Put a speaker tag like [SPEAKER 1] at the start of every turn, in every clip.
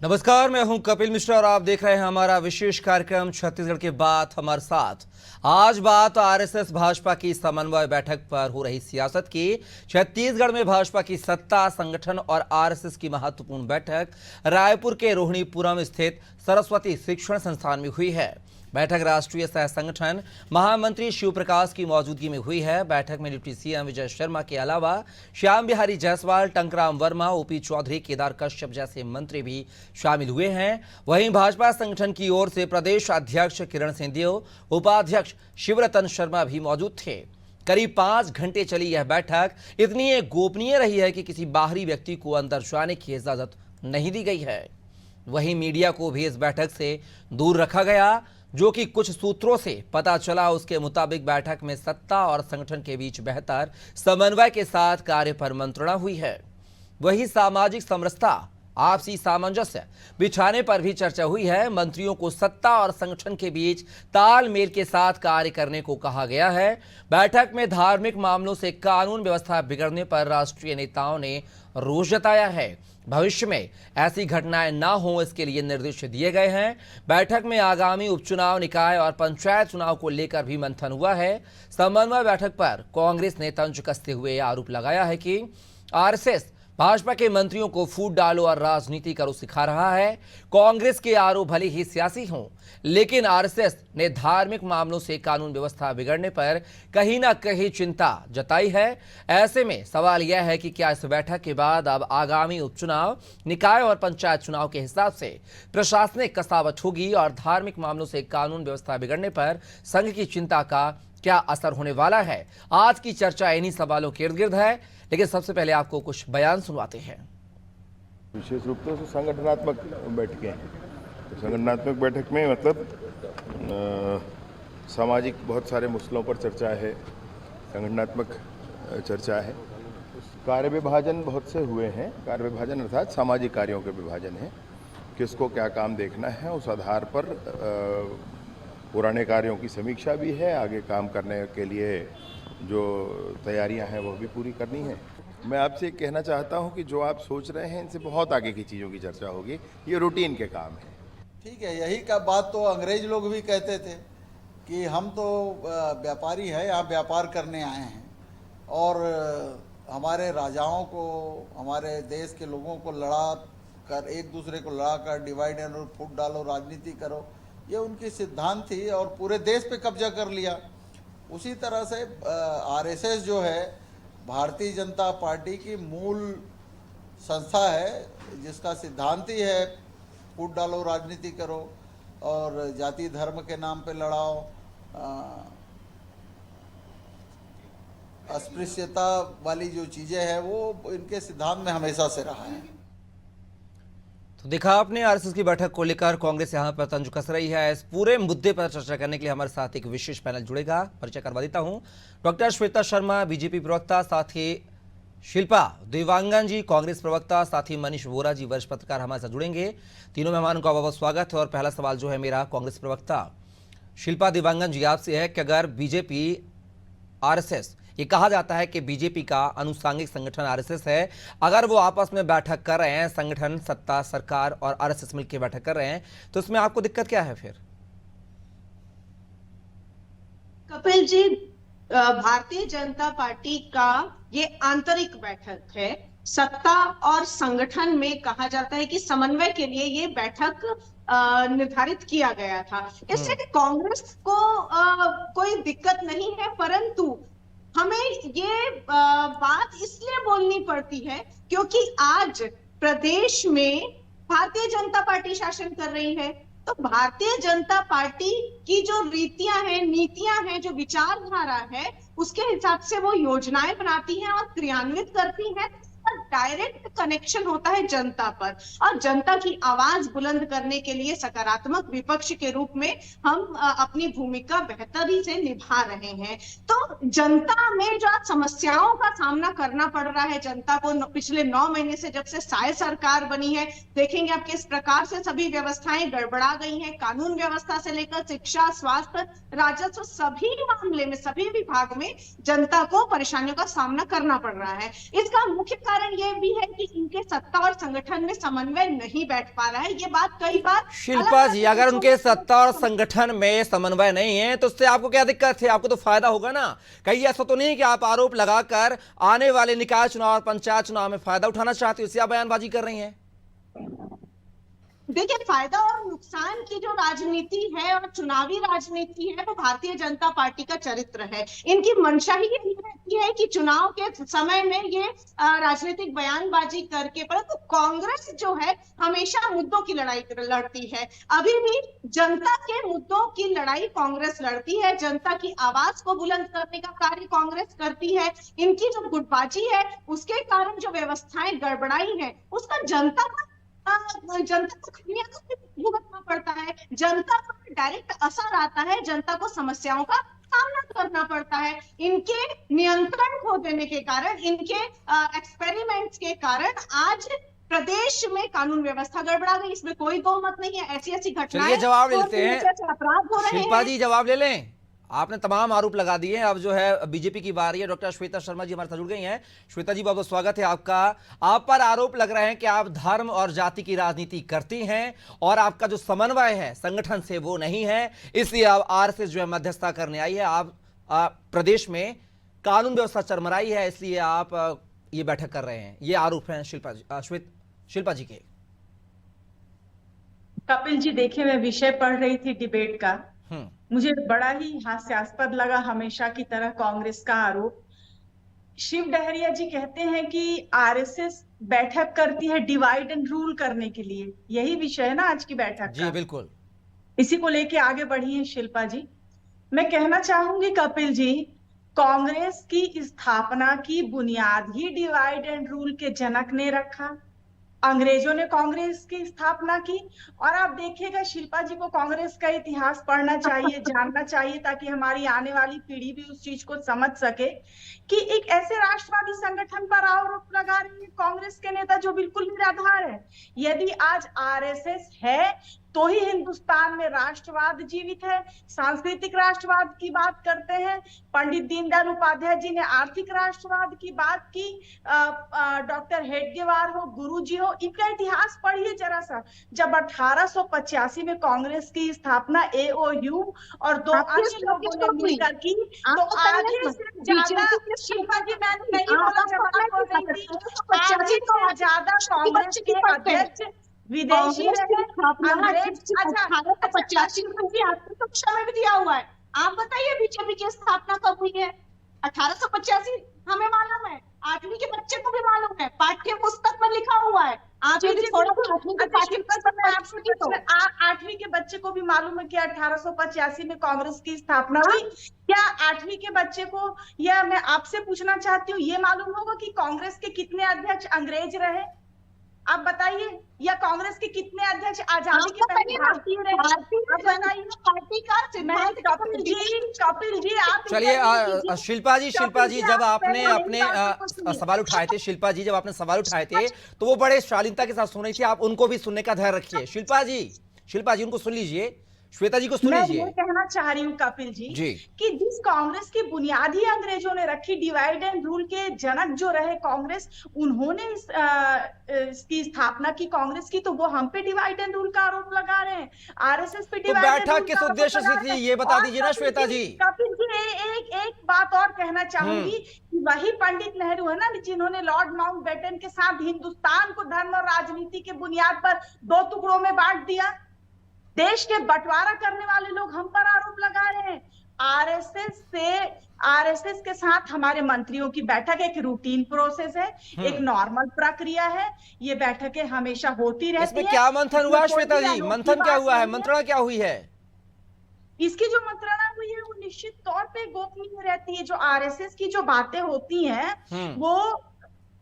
[SPEAKER 1] नमस्कार, मैं हूं कपिल मिश्रा और आप देख रहे हैं हमारा विशेष कार्यक्रम छत्तीसगढ़ के बात हमारे साथ। आज बात आरएसएस भाजपा की समन्वय बैठक पर हो रही सियासत की। छत्तीसगढ़ में भाजपा की सत्ता, संगठन और आरएसएस की महत्वपूर्ण बैठक रायपुर के रोहिणीपुरम स्थित सरस्वती शिक्षण संस्थान में हुई है। बैठक राष्ट्रीय सह संगठन महामंत्री शिव प्रकाश की मौजूदगी में हुई है। बैठक में डिप्टी सीएम विजय शर्मा के अलावा श्याम बिहारी जायसवाल, टंकराम वर्मा, ओपी चौधरी, केदार कश्यप जैसे मंत्री भी शामिल हुए हैं। वहीं भाजपा संगठन की ओर से प्रदेश अध्यक्ष किरण सिंहदेव, उपाध्यक्ष शिवरतन शर्मा भी मौजूद थे। करीब 5 घंटे चली यह बैठक इतनी गोपनीय रही है कि किसी बाहरी व्यक्ति को अंदर जाने की इजाजत नहीं दी गई है। वहीं मीडिया को भी इस बैठक से दूर रखा गया। जो कि कुछ सूत्रों से पता चला, उसके मुताबिक बैठक में सत्ता और संगठन के बीच बेहतर समन्वय के साथ कार्य पर मंत्रणा हुई है। वही सामाजिक समरसता, आपसी सामंजस्य बिछाने पर भी चर्चा हुई है। मंत्रियों को सत्ता और संगठन के बीच तालमेल के साथ कार्य करने को कहा गया है। बैठक में धार्मिक मामलों से कानून व्यवस्था बिगड़ने पर राष्ट्रीय नेताओं ने रोष जताया है। भविष्य में ऐसी घटनाएं ना हो, इसके लिए निर्देश दिए गए हैं। बैठक में आगामी उपचुनाव, निकाय और पंचायत चुनाव को लेकर भी मंथन हुआ है। समन्वय बैठक पर कांग्रेस ने तंज कसते हुए आरोप लगाया है कि आरएसएस भाजपा के मंत्रियों को फूट डालो और राजनीति करो सिखा रहा है। कांग्रेस के आरोप भले ही सियासी हों, लेकिन आरएसएस ने धार्मिक मामलों से कानून व्यवस्था बिगड़ने पर कहीं ना कहीं चिंता जताई है। ऐसे में सवाल यह है कि क्या इस बैठक के बाद अब आगामी उपचुनाव, निकाय और पंचायत चुनाव के हिसाब से प्रशासनिक कसावट होगी और धार्मिक मामलों से कानून व्यवस्था बिगड़ने पर संघ की चिंता का क्या असर होने वाला है। आज की चर्चा इन्हीं सवालों के इर्द गिर्द है, लेकिन सबसे पहले आपको कुछ बयान सुनवाते हैं।
[SPEAKER 2] विशेष रूप से संगठनात्मक बैठकें हैं। तो संगठनात्मक बैठक में मतलब सामाजिक बहुत सारे मसलों पर चर्चा है, संगठनात्मक चर्चा है। कार्य विभाजन बहुत से हुए हैं। कार्य विभाजन अर्थात सामाजिक कार्यों के विभाजन है, किसको क्या काम देखना है, उस आधार पर पुराने कार्यों की समीक्षा भी है। आगे काम करने के लिए जो तैयारियां हैं वो भी पूरी करनी है। मैं आपसे कहना चाहता हूं कि जो आप सोच रहे हैं इनसे बहुत आगे की चीज़ों की चर्चा होगी। ये रूटीन के काम है।
[SPEAKER 3] ठीक है, यही का बात तो अंग्रेज लोग भी कहते थे कि हम तो व्यापारी हैं, यहाँ व्यापार करने आए हैं और हमारे राजाओं को, हमारे देश के लोगों को लड़ा कर, एक दूसरे को लड़ा कर डिवाइड एंड रूल, फूट डालो, राजनीति करो, ये उनकी सिद्धांत थी और पूरे देश पे कब्जा कर लिया। उसी तरह से आरएसएस जो है भारतीय जनता पार्टी की मूल संस्था है, जिसका सिद्धांत ही है फूट डालो, राजनीति करो और जाति धर्म के नाम पे लड़ाओ, अस्पृश्यता वाली जो चीज़ें हैं वो इनके सिद्धांत में हमेशा से रहा है।
[SPEAKER 1] तो देखा आपने, आरएसएस की बैठक को लेकर कांग्रेस यहां पर तंज कस रही है। इस पूरे मुद्दे पर चर्चा करने के लिए हमारे साथ एक विशेष पैनल जुड़ेगा। परिचय करवा देता हूं। डॉक्टर श्वेता शर्मा, बीजेपी प्रवक्ता, साथ ही शिल्पा देवांगन जी, कांग्रेस प्रवक्ता, साथ ही मनीष वोरा जी, वरिष्ठ पत्रकार हमारे साथ जुड़ेंगे। तीनों मेहमानों का बहुत स्वागत है। और पहला सवाल जो है मेरा कांग्रेस प्रवक्ता शिल्पा देवांगन जी आपसे है कि अगर बीजेपी, आरएसएस, ये कहा जाता है कि बीजेपी का अनुषंगिक संगठन आरएसएस है, अगर वो आपस में बैठक कर रहे हैं, संगठन, सत्ता, सरकार और आरएसएस मिलकर बैठक कर रहे हैं, तो इसमें आपको दिक्कत क्या है? फिर
[SPEAKER 4] कपिल जी, भारतीय जनता पार्टी का ये आंतरिक बैठक है। सत्ता और संगठन में कहा जाता है कि समन्वय के लिए ये बैठक निर्धारित किया गया था। इससे कांग्रेस को कोई दिक्कत नहीं है, परंतु हमें ये बात इसलिए बोलनी पड़ती है क्योंकि आज प्रदेश में भारतीय जनता पार्टी शासन कर रही है। तो भारतीय जनता पार्टी की जो रीतियां हैं, नीतियां हैं, जो विचारधारा है, उसके हिसाब से वो योजनाएं बनाती हैं और क्रियान्वित करती हैं। डायरेक्ट कनेक्शन होता है जनता पर, और जनता की आवाज बुलंद करने के लिए सकारात्मक विपक्ष के रूप में हम अपनी भूमिका बेहतरी से निभा रहे हैं। तो जनता में जो आज समस्याओं का सामना करना पड़ रहा है जनता को पिछले 9 महीने से, जब से साय सरकार बनी है, देखेंगे आप किस प्रकार से सभी व्यवस्थाएं गड़बड़ा गई हैं। कानून व्यवस्था से लेकर शिक्षा, स्वास्थ्य, राजस्व, सभी मामले में, सभी विभाग में जनता को परेशानियों का सामना करना पड़ रहा है। इसका मुख्य कारण ये भी है कि इनके सत्ता और संगठन में समन्वय नहीं बैठ पा रहा है। ये बात कई बार
[SPEAKER 1] शिल्पा जी, अगर उनके सत्ता और संगठन में समन्वय नहीं है तो उससे आपको क्या दिक्कत है? आपको तो फायदा होगा ना। कहीं ऐसा तो नहीं कि आप आरोप लगाकर आने वाले निकाय चुनाव और पंचायत चुनाव में फायदा उठाना चाहते हो, इसलिए आप बयानबाजी कर रही हैं?
[SPEAKER 4] देखिए, फायदा और नुकसान की जो राजनीति है और चुनावी राजनीति है वो भारतीय जनता पार्टी का चरित्र है। इनकी मंशा ही यही रहती है कि चुनाव के समय में ये राजनीतिक बयानबाजी करके, परंतु कांग्रेस जो है हमेशा मुद्दों की लड़ाई लड़ती है। अभी भी जनता के मुद्दों की लड़ाई कांग्रेस लड़ती है, जनता की आवाज को बुलंद करने का कार्य कांग्रेस करती है। इनकी जो गुटबाजी है उसके कारण जो व्यवस्थाएं गड़बड़ाई है उसका जनता को खमियाजा भुगतना पड़ता है, जनता पर डायरेक्ट असर आता है, जनता को समस्याओं का सामना करना पड़ता है। इनके नियंत्रण खो देने के कारण, इनके एक्सपेरिमेंट्स के कारण आज प्रदेश में कानून व्यवस्था गड़बड़ा गई, इसमें कोई दो मत नहीं है। ऐसी ऐसी घटनाएं,
[SPEAKER 1] चलिए जवाब ले लेते हैं।
[SPEAKER 4] अपराध हो रहे
[SPEAKER 1] शिल्पा
[SPEAKER 4] हैं।
[SPEAKER 1] जी जवाब ले लें। आपने तमाम आरोप लगा दिए हैं, अब जो है बीजेपी की बारी है। डॉक्टर श्वेता शर्मा जी हमारे साथ जुड़ गई हैं। श्वेता जी, बहुत बहुत स्वागत है आपका। आप पर आरोप लग रहे हैं कि आप धर्म और जाति की राजनीति करती हैं और आपका जो समन्वय है संगठन से वो नहीं है, इसलिए अब आरएसएस जो है मध्यस्थता करने आई है। आप प्रदेश में कानून व्यवस्था चरमराई है, इसलिए आप ये बैठक कर रहे हैं। ये आरोप हैं शिल्पा जी के।
[SPEAKER 5] कपिल जी, देखिए, मैं विषय पढ़ रही थी डिबेट का। मुझे बड़ा ही हास्यास्पद लगा हमेशा की तरह कांग्रेस का आरोप। शिव डहरिया जी कहते हैं कि आरएसएस बैठक करती है डिवाइड एंड रूल करने के लिए। यही विषय है ना आज की बैठक
[SPEAKER 1] जी
[SPEAKER 5] का।
[SPEAKER 1] बिल्कुल,
[SPEAKER 5] इसी को लेके आगे बढ़ी है शिल्पा जी। मैं कहना चाहूंगी कपिल जी, कांग्रेस की स्थापना की बुनियाद ही डिवाइड एंड रूल के जनक ने रखा। अंग्रेजों ने कांग्रेस की स्थापना की। और आप देखिएगा, शिल्पा जी को कांग्रेस का इतिहास पढ़ना चाहिए, जानना चाहिए, ताकि हमारी आने वाली पीढ़ी भी उस चीज को समझ सके कि एक ऐसे राष्ट्रवादी संगठन पर आरोप लगा रही है कांग्रेस के नेता जो बिल्कुल निराधार है। यदि आज आरएसएस है तो ही हिंदुस्तान में राष्ट्रवाद जीवित है। सांस्कृतिक राष्ट्रवाद की बात करते हैं, पंडित दीनदयाल उपाध्याय जी ने आर्थिक राष्ट्रवाद की बात की, डॉक्टर हेडगेवार हो, गुरुजी हो, इनका इतिहास पढ़िए जरा सा। जब 1885 में कांग्रेस की स्थापना एओयू और दो अन्य लोगों ने मिलकर की, तो आधे से ज्यादा, शिल्पा जी मैंने नहीं बोला जब आप बोल रही थी, आधे से ज्यादा कांग्रेस के अध्यक्ष विदेशी रहे। अंग्रेज,
[SPEAKER 4] 1885 में आपको कक्षा में भी दिया हुआ है। आप बताइए बीजेपी की स्थापना कब हुई है? 1885 हमें मालूम है, 8वीं के बच्चे को भी मालूम है, पाठ्य पुस्तक में लिखा हुआ है। आप यदि थोड़ा सा 8वीं के पाठ्य पुस्तक में
[SPEAKER 5] 8वीं के बच्चे को भी मालूम है कि 1885 में कांग्रेस की स्थापना हुई। क्या 8वीं के बच्चे को, या मैं आपसे पूछना चाहती हूँ, ये मालूम होगा कि कांग्रेस के कितने अध्यक्ष अंग्रेज रहे? आप बताइए। या कांग्रेस के कितने अध्यक्ष आजादी के पहले भारतीय रहे? आप बताइए।
[SPEAKER 4] पार्टी का सिद्धांत।
[SPEAKER 5] कपिल जी आप
[SPEAKER 1] चलिए शिल्पा जी जब आपने अपने सवाल उठाए थे, शिल्पा जी जब आपने सवाल उठाए थे तो वो बड़े शालीनता के साथ सुन रही थी। आप उनको भी सुनने का धैर्य रखिए। शिल्पा जी उनको सुन लीजिए, श्वेता जी को सुन लीजिए।
[SPEAKER 5] मैं कहना चाह रही हूँ कपिल जी कि जिस कांग्रेस की बुनियाद ही अंग्रेजों ने रखी, डिवाइड एंड रूल के जनक जो रहे कांग्रेस, उन्होंने इसकी स्थापना की कांग्रेस की, तो वो हम पे डिवाइड एंड रूल का आरोप लगा रहे हैं, आरएसएस पे डिवाइड एंड रूल।
[SPEAKER 1] बैठक किस उद्देश्य से थी ये बता दीजिए ना श्वेता जी।
[SPEAKER 5] कपिल जी एक बात और कहना चाहूंगी कि वही पंडित नेहरू है ना जिन्होंने लॉर्ड माउंटबेटन के साथ हिंदुस्तान को धर्म और राजनीति के बुनियाद पर 2 टुकड़ों में बांट दिया। देश के बंटवारा करने वाले लोग हम पर आरोप लगा रहे हैं। आरएसएस के साथ हमारे मंत्रियों की बैठक एक रूटीन प्रोसेस है, एक नॉर्मल प्रक्रिया है। ये बैठकें हमेशा होती रहती है।
[SPEAKER 1] इसमें क्या मंथन हुआ श्वेता जी? मंथन क्या हुआ है? मंत्रणा क्या हुई है?
[SPEAKER 5] इसकी जो मंत्रणा हुई है वो निश्चित तौर पे गोपनीय रहती है। जो आरएसएस की जो बातें होती हैं वो,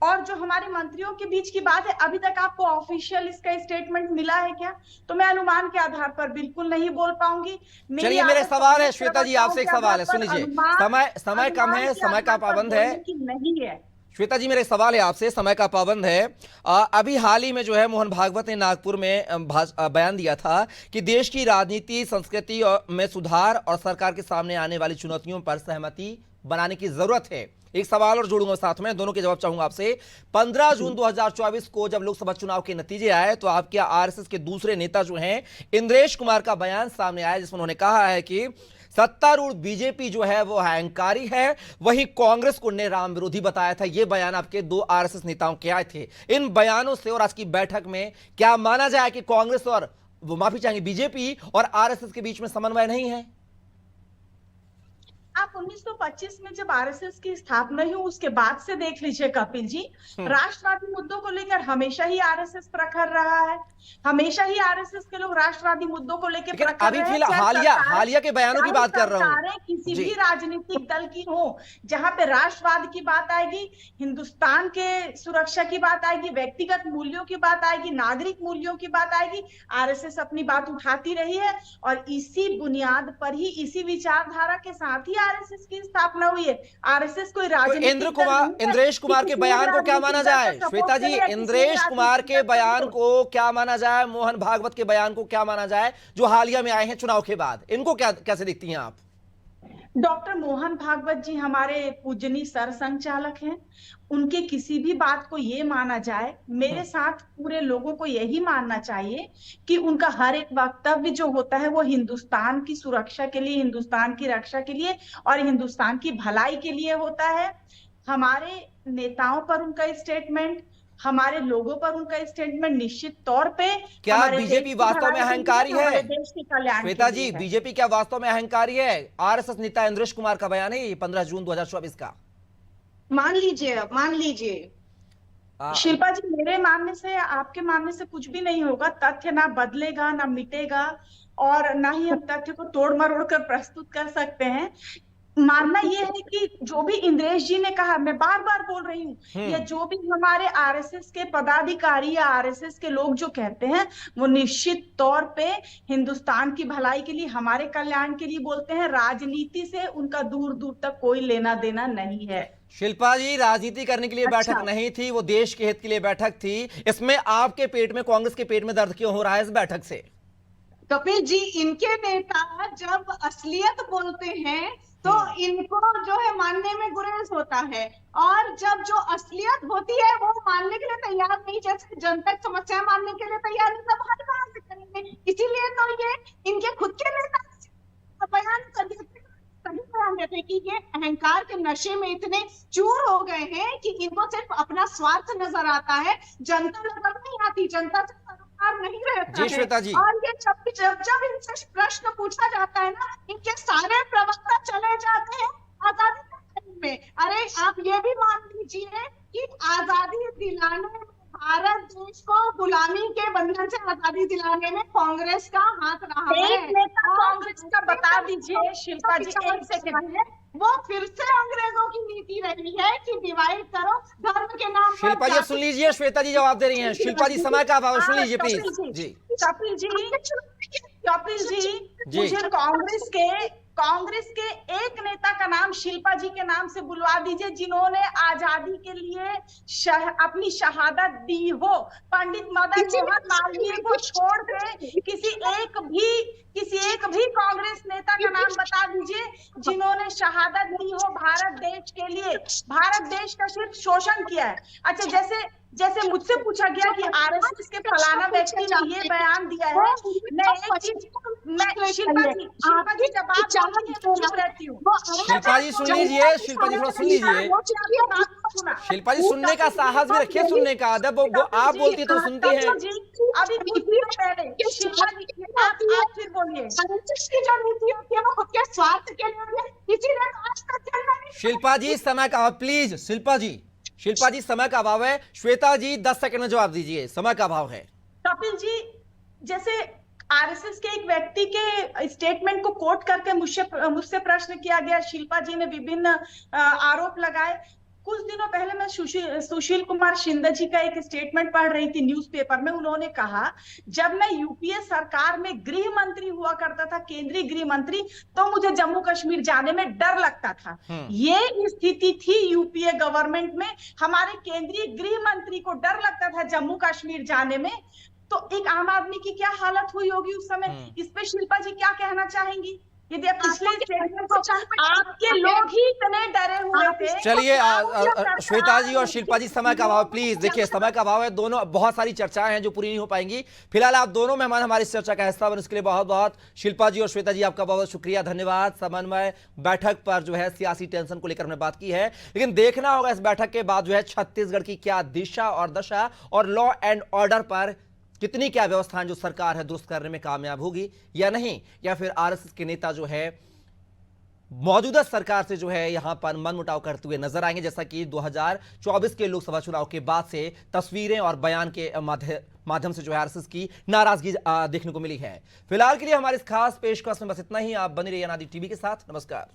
[SPEAKER 5] और जो हमारे मंत्रियों के बीच की बात है, अभी तक आपको ऑफिशियल इसका स्टेटमेंट मिला है क्या? तो मैं अनुमान के आधार पर बिल्कुल नहीं बोल पाऊंगी।
[SPEAKER 1] चलिए मेरे सवाल है श्वेता जी, आपसे एक सवाल है, सुन लीजिए। समय कम है, समय का पाबंद है।
[SPEAKER 5] नहीं है
[SPEAKER 1] श्वेता जी, मेरे सवाल है आपसे, समय का पाबंद है। अभी हाल ही में जो है मोहन भागवत ने नागपुर में बयान दिया था कि देश की राजनीति संस्कृति में सुधार और सरकार के सामने आने वाली चुनौतियों पर सहमति बनाने की जरूरत है। एक सवाल और जोड़ूंगा साथ में, दोनों के जवाब चाहूंगा आपसे। 15 जून 2024 को जब लोकसभा चुनाव के नतीजे आए तो आपके आरएसएस के दूसरे नेता जो हैं इंद्रेश कुमार का बयान सामने आया, जिसमें उन्होंने कहा है कि सत्तारूढ़ बीजेपी जो है वो अहंकारी है, वहीं कांग्रेस को ने राम विरोधी बताया था। यह बयान आपके दो आरएसएस नेताओं के आए थे। इन बयानों से और आज की बैठक में क्या माना जाए कि कांग्रेस और वो माफी चाहेंगे बीजेपी और आरएसएस के बीच में समन्वय नहीं है?
[SPEAKER 5] आप 1925 में जब आरएसएस की स्थापना हुई उसके बाद से देख लीजिए कपिल जी, राष्ट्रवादी मुद्दों को लेकर हमेशा ही आरएसएस प्रखर रहा है। हमेशा ही आरएसएस के लोग राष्ट्रवादी मुद्दों को लेकर प्रखर
[SPEAKER 1] अभी फिलहाल हालिया के बयानों की बात कर रहा हूं।
[SPEAKER 5] किसी भी राजनीतिक दल की हो, जहां पे राष्ट्रवाद की बात आएगी, हिंदुस्तान के सुरक्षा की बात आएगी, व्यक्तिगत मूल्यों की बात आएगी, नागरिक मूल्यों की बात आएगी, आरएसएस अपनी बात उठाती रही है। और इसी बुनियाद पर ही, इसी विचारधारा के साथ ही आरएसएस की स्थापना हुई है। आरएसएस कोई राजनीतिक
[SPEAKER 1] तो इंद्रेश कुमार के बयान को क्या माना जाए? श्वेता जी, इंद्रेश कुमार के बयान को क्या माना जाए? मोहन भागवत के बयान को क्या माना जाए जो हालिया में आए हैं चुनाव के बाद? इनको क्या कैसे देखती हैं आप?
[SPEAKER 5] डॉक्टर मोहन भागवत जी हमारे पूजनीय सर संचालक हैं। उनके किसी भी बात को ये माना जाए, मेरे साथ पूरे लोगों को यही मानना चाहिए कि उनका हर एक वक्तव्य जो होता है वो हिंदुस्तान की सुरक्षा के लिए, हिंदुस्तान की रक्षा के लिए और हिंदुस्तान की भलाई के लिए होता है। हमारे नेताओं पर उनका स्टेटमेंट, हमारे लोगों पर उनका स्टेटमेंट निश्चित तौर पे
[SPEAKER 1] क्या बीजेपी वास्तव में अहंकारी है? श्वेता जी, बीजेपी क्या वास्तव में अहंकारी है? आरएसएस नेता इंद्रेश कुमार का बयान है ये 15 जून 2024 का।
[SPEAKER 4] मान लीजिए
[SPEAKER 5] शिल्पा जी, मेरे मानने से, आपके मानने से कुछ भी नहीं होगा। तथ्य ना बदलेगा ना मिटेगा और ना ही हम तथ्य को तोड़ मरोड़ कर प्रस्तुत कर सकते हैं। मानना यह है कि जो भी इंद्रेश जी ने कहा, मैं बार बार बोल रही हूँ, या जो भी हमारे आरएसएस के पदाधिकारी या आरएसएस के लोग जो कहते हैं वो निश्चित तौर पे हिंदुस्तान की भलाई के लिए, हमारे कल्याण के लिए बोलते हैं। राजनीति से उनका दूर दूर तक कोई लेना देना नहीं है।
[SPEAKER 1] शिल्पा जी, राजनीति करने के लिए बैठक नहीं थी, वो देश के हित के लिए बैठक थी। इसमें आपके पेट में, कांग्रेस के पेट में दर्द क्यों हो रहा है इस बैठक से?
[SPEAKER 4] कपिल जी, इनके नेता जब असलियत बोलते हैं तो इनको जो है मानने में गुरेज होता है, और जब जो असलियत होती है वो मानने के लिए तैयार नहीं, जैसे जनतक समस्या मानने के लिए तैयार नहीं, तब हर कहां से करेंगे? इसीलिए तो ये इनके खुद के नेता बयान देते हैं कि ये अहंकार के नशे में इतने चूर हो गए हैं कि इनको सिर्फ अपना स्वार्थ नजर आता है, जनता नजर नहीं आती, जनता से नहीं रहता
[SPEAKER 1] जी श्वेता जी।
[SPEAKER 4] और ये जब इनसे प्रश्न पूछा जाता है ना, इनके सारे प्रवक्ता चले जाते हैं आजादी में। अरे आप ये भी मान लीजिए कि आजादी दिलाने में, भारत देश को गुलामी के बंधन से आजादी दिलाने में कांग्रेस का हाथ रहा है।
[SPEAKER 5] एक नेता कांग्रेस का बता दीजिए शिल्पा जी, एक सेकंड।
[SPEAKER 4] वो फिर से अंग्रेजों की नीति रही है कि डिवाइड करो धर्म के नाम पर।
[SPEAKER 1] शिल्पा जी सुन लीजिए, श्वेता जी जवाब दे रही हैं। शिल्पा जी, समय का अभाव, सुन लीजिए प्लीज। जी
[SPEAKER 5] कपिल जी, मुझे कांग्रेस के एक नेता का नाम शिल्पा जी के नाम से बुलवा दीजिए जिन्होंने आजादी के लिए अपनी शहादत दी हो। पंडित मदन मोहन मालवीय को छोड़ के किसी एक भी कांग्रेस नेता का नाम बता दीजिए जिन्होंने शहादत दी हो भारत देश के लिए, भारत देश का सिर्फ शोषण किया है। अच्छा, जैसे मुझसे पूछा गया कि आरएसएस के फलाना व्यक्ति ने ये बयान दिया है, मैं शिल्पा जी जब बात चुप रहती हूँ।
[SPEAKER 1] शिल्पा जी सुन लीजिए, शिल्पा जी थोड़ा सुन लीजिए। शिल्पा जी सुनने का साहस भी रखिए, सुनने का अदब। वो आप बोलती तो सुनती हैं।
[SPEAKER 5] अभी कुछ देर पहले शिल्पा जी आप फिर बोलिए।
[SPEAKER 4] स्वार्थ के लिए
[SPEAKER 1] शिल्पा जी समय का अभाव, प्लीज। शिल्पा जी समय का अभाव है। श्वेता जी 10 सेकंड में जवाब दीजिए, समय का अभाव है।
[SPEAKER 5] कपिल जी, जैसे आरएसएस के एक व्यक्ति के स्टेटमेंट को कोट करके मुझसे प्रश्न किया गया, शिल्पा जी ने विभिन्न आरोप लगाए। कुछ दिनों पहले मैं सुशील कुमार शिंदे जी का एक स्टेटमेंट पढ़ रही थी न्यूज़पेपर में। उन्होंने कहा, जब मैं यूपीए सरकार में गृह मंत्री हुआ करता था, केंद्रीय गृह मंत्री, तो मुझे जम्मू कश्मीर जाने में डर लगता था। ये स्थिति थी यूपीए गवर्नमेंट में, हमारे केंद्रीय गृह मंत्री को डर लगता था जम्मू कश्मीर जाने में। तो एक आम आदमी की क्या हालत हुई होगी उस समय? इस पे शिल्पा जी क्या कहना चाहेंगी? यदि आप पिछले स्टेटमेंट को आपके लोग ही इतने डरे हुए थे।
[SPEAKER 1] चलिए श्वेता जी और शिल्पा जी, समय का अभाव, प्लीज देखिए समय का अभाव है, दोनों बहुत सारी चर्चाएं हैं जो पूरी नहीं हो पाएंगी। फिलहाल आप दोनों मेहमान हमारी इस चर्चा का हिस्सा बने, इसके लिए बहुत बहुत शिल्पा जी और श्वेता जी आपका बहुत बहुत शुक्रिया, धन्यवाद। समन्वय बैठक पर जो है सियासी टेंशन को लेकर हमने बात की है, लेकिन देखना होगा इस बैठक के बाद जो है छत्तीसगढ़ की क्या दिशा और दशा और लॉ एंड ऑर्डर पर कितनी क्या व्यवस्थाएं जो सरकार है दुरुस्त करने में कामयाब होगी या नहीं, या फिर आरएसएस के नेता जो है मौजूदा सरकार से जो है यहां पर मनमुटाव करते हुए नजर आएंगे, जैसा कि 2024 के लोकसभा चुनाव के बाद से तस्वीरें और बयान के माध्यम से जो है आरएसएस की नाराजगी देखने को मिली है। फिलहाल के लिए हमारे इस खास पेशकश में बस इतना ही। आप बने रहिए अनादि टीवी के साथ। नमस्कार।